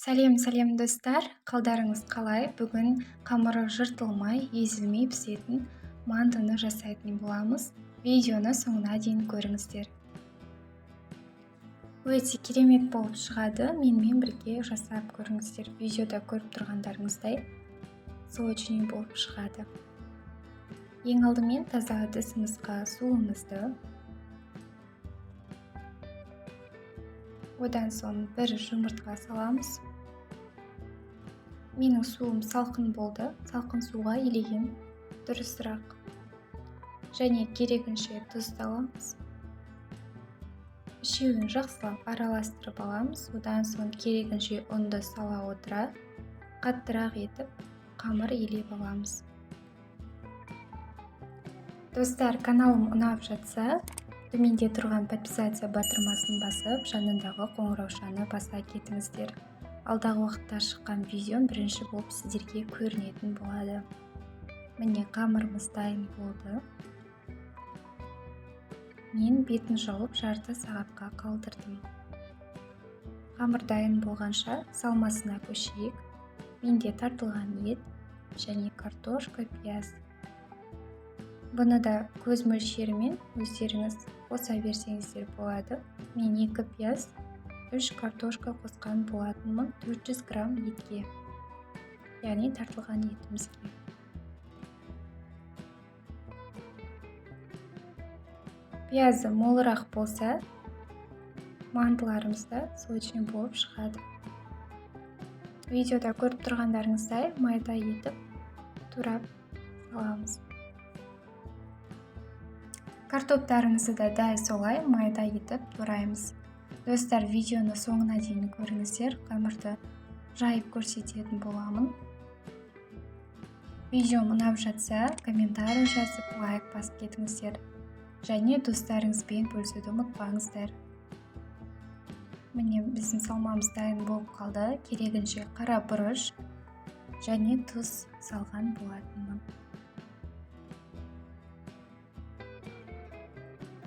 Сәлем достар, қалдарыңыз қалай? Бүгін қамыры жыртылмай, езілмей пісетін мантыны жасайтын боламыз. Видеоны соңына дейін көріңіздер. Өте керемет болып шығады, менімен бірге жасап көріңіздер. Видеода көріп тұрғандарыңыздай сочный болып шығады. Ең алдымен таза ыдысымызға суымызды, одан соң бір жұмыртқа саламыз. Менің суым салқын болды, салқын суға елеген дұрысырақ. Және керегінше тұз саламыз. Үшеуін жақсылап араластырып аламыз. Одан соң керегінше ұнды сала отыра, қаттырақ етіп қамыр елеп аламыз. Достар, каналым ұнап жатса, төменде тұрған подписация батырмасын басып, жанындағы қоңыраушаны баса кетіңіздер. Алдағы уақытта шыққан видеом бірінші болып сіздерге көрінетін болады. Міне қамырымыз дайын болды. Мен бетін жауып жарты сағатқа қалдырдым. Қамыр дайын болғанша салмасына көшейік. Менде тартылған ет және картошка, пияз. Бұны да көз мөлшерімен өздеріңіз қоса берсеңіздер болады. Мен 2 пияз, 3 картошка қосқан болатынмын 400 грамм етке, яғни тартылған етімізге. Пиязы молырақ болса, мантыларымыз да сочный болып шығады. Видеода көріп тұрғандарыңыздай майда етіп турап саламыз. Картоптарымызды да дәл солай майда етіп тураймыз. Достар, видеоны соңына дейін көріңіздер, қамырды жайып көрсететін боламын. Видеом ұнап жатса, комментарий жазып, лайк басып кетіңіздер. Және достарыңызбен бөлісуді ұмытпаңыздар. Міне біздің салмамыз дайын болып қалды. Керегінше қара бұрыш және тұз салған болатынмын.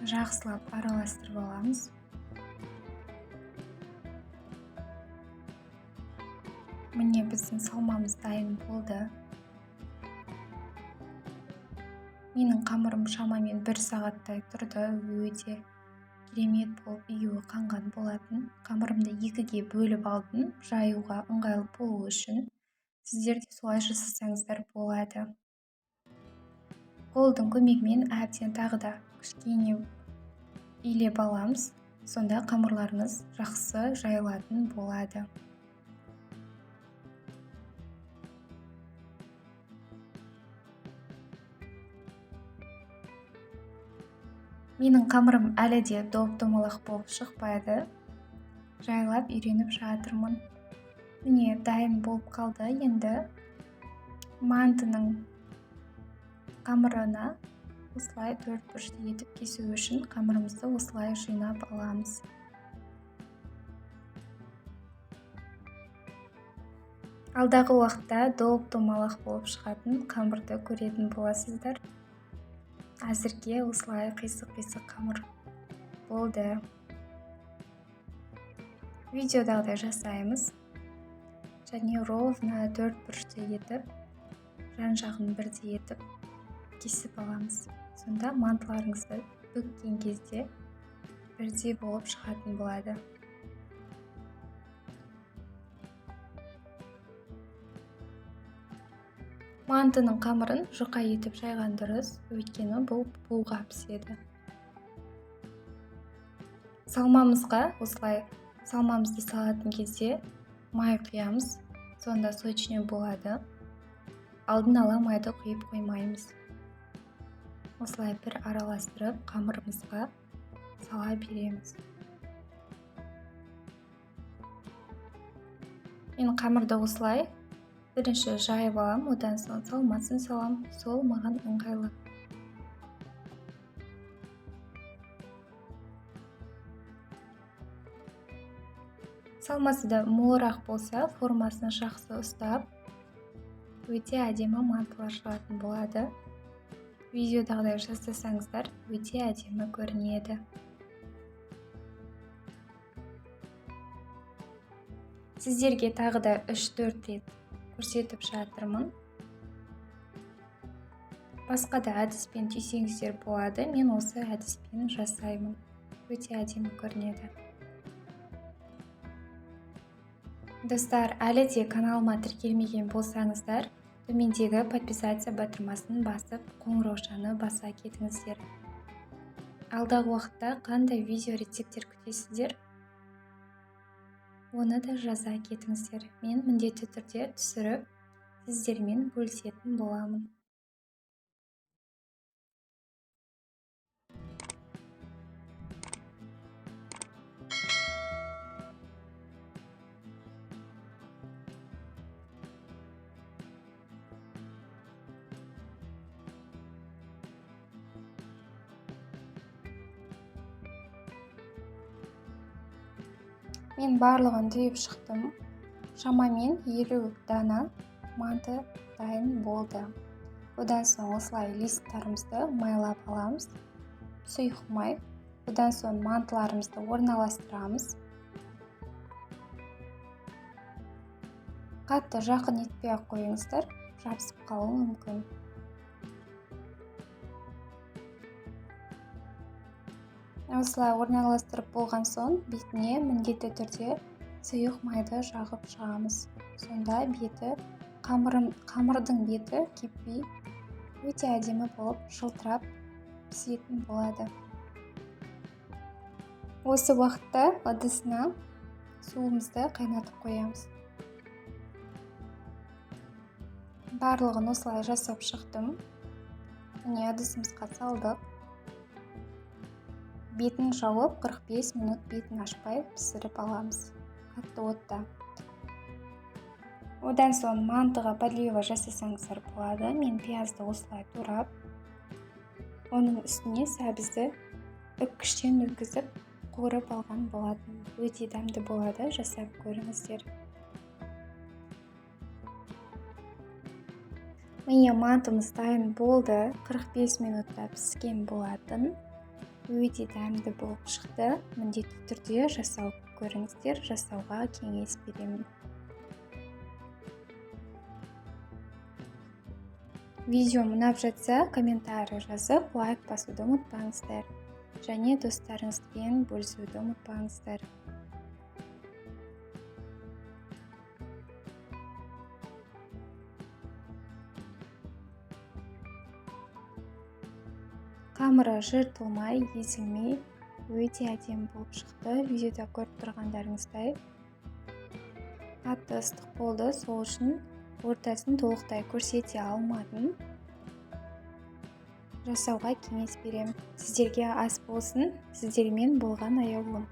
Жақсылап араластырып аламыз. Міне біздің салмамыз дайын болды. Менің қамырым шамамен 1 сағаттай тұрды, өте керемет болып июі қанған болатын. Қамырымды 2-ге бөліп алдым, жаюға ыңғайлы болу үшін. Сіздер де солай жасасаңыздар болады. Қолдың көмегімен әбден тағы да кішкене илеп аламыз. Сонда қамырларыңыз жақсы жайылатын болады. Менің қамырым әлі де доп-домалақ болып шықпайды. Жайлап үйреніп жатырмын. Міне дайын болып қалды. Енді мантының қамырына осылай 4 бұрышты етіп кесу үшін қамырымызды осылай жинап аламыз. Алдағы уақытта доп-домалақ болып шығатын қамырды көретін боласыздар. Әзірге осылай қисық-қисық қамыр болды. Видеодағыдай жасаймыз. Және ровно 4 бұрышты етіп, жан-жағын бірдей етіп кесіп аламыз. Сонда мантыларыңызды бүккен кезде бірдей болып шығатын болады. Мантының қамырын жұқа етіп жайған дұрыс, өйткені бұл буға піседі. Салмамызға осылай салмамызды салатын кезде май құямыз, сонда сочный болады. Алдын ала майды құйып қоймаймыз. Осылай бір араластырып, қамырымызға сала береміз. Мен қамырды осылай бірінші жайып алам, одан соң салмасын салам, сол маған ыңғайлы. Салмасы да молырақ болса, формасын жақсы ұстап, өте әдемі мантылар шығатын болады. Видеодағыдай жасасаңыздар, өте әдемі көрінеді. Сіздерге тағы да 3-4 рет көрсетіп жатырмын. Басқа да әдіспен түйсеңіздер болады. Мен осы әдіспен жасаймын. Өте әдемі көрінеді. Достар, әлі де каналыма тіркелмеген болсаңыздар, төмендегі подписаться батырмасын басып, қоңыраушаны баса кетіңіздер. Алдағы уақытта қандай видео рецептер күтесіздер? Оны да жаза кетіңіздер. Мен міндетті түрде түсіріп, сіздермен бөлісетін боламын. Мен барлығын түйіп шықтым. Шамамен 50 дана манты дайын болды. Одан соң осылай листтарымызды майлап аламыз. Сұйық май. Одан соң мантыларымызды орналастырамыз. Қатты жақын етпей ақ қойыңыздар, жабысып қалуы мүмкін. Осылай орналастырып болған соң, бетіне міндетті түрде сұйық майды жағып шығамыз. Сонда беті, қамырдың беті кеппей, өте әдемі болып жылтырап пісетін болады. Осы уақытта ыдысына суымызды қайнатып қоямыз. Барлығын осылай жасап шықтым. Міне ыдысымызға салдық. Бетін жауып 45 минут бетін ашпай пісіріп аламыз. Қатты отта. Одан соң мантыға подлива жасасаңыздар болады. Мен пиязды осылай турап, оның үстіне сәбізді үккіштен өткізіп қуырып алған болатын. Өте дәмді болады, жасап көріңіздер. Міне мантымыз дайын болды. 45 минутта піскен болатын. Өте дәмді болып шықты. Міндетті түрде жасау көріңіздер, жасауға кеңес беремін. Видео ұнап жатса, комментарий жазып, лайк басуды ұмытпаңыздар. Және достарыңызбен бөлісуді ұмытпаңыздар. Қамыры жыртылмай, езілмей, өте әдемі болып шықты. Видеода көріп тұрғандарыңыздай қатты ыстық болды, сол үшін ортасын толықтай көрсете алмадым. Жасауға кеңес беремін. Сіздерге ас болсын, сіздермен болған аяулым.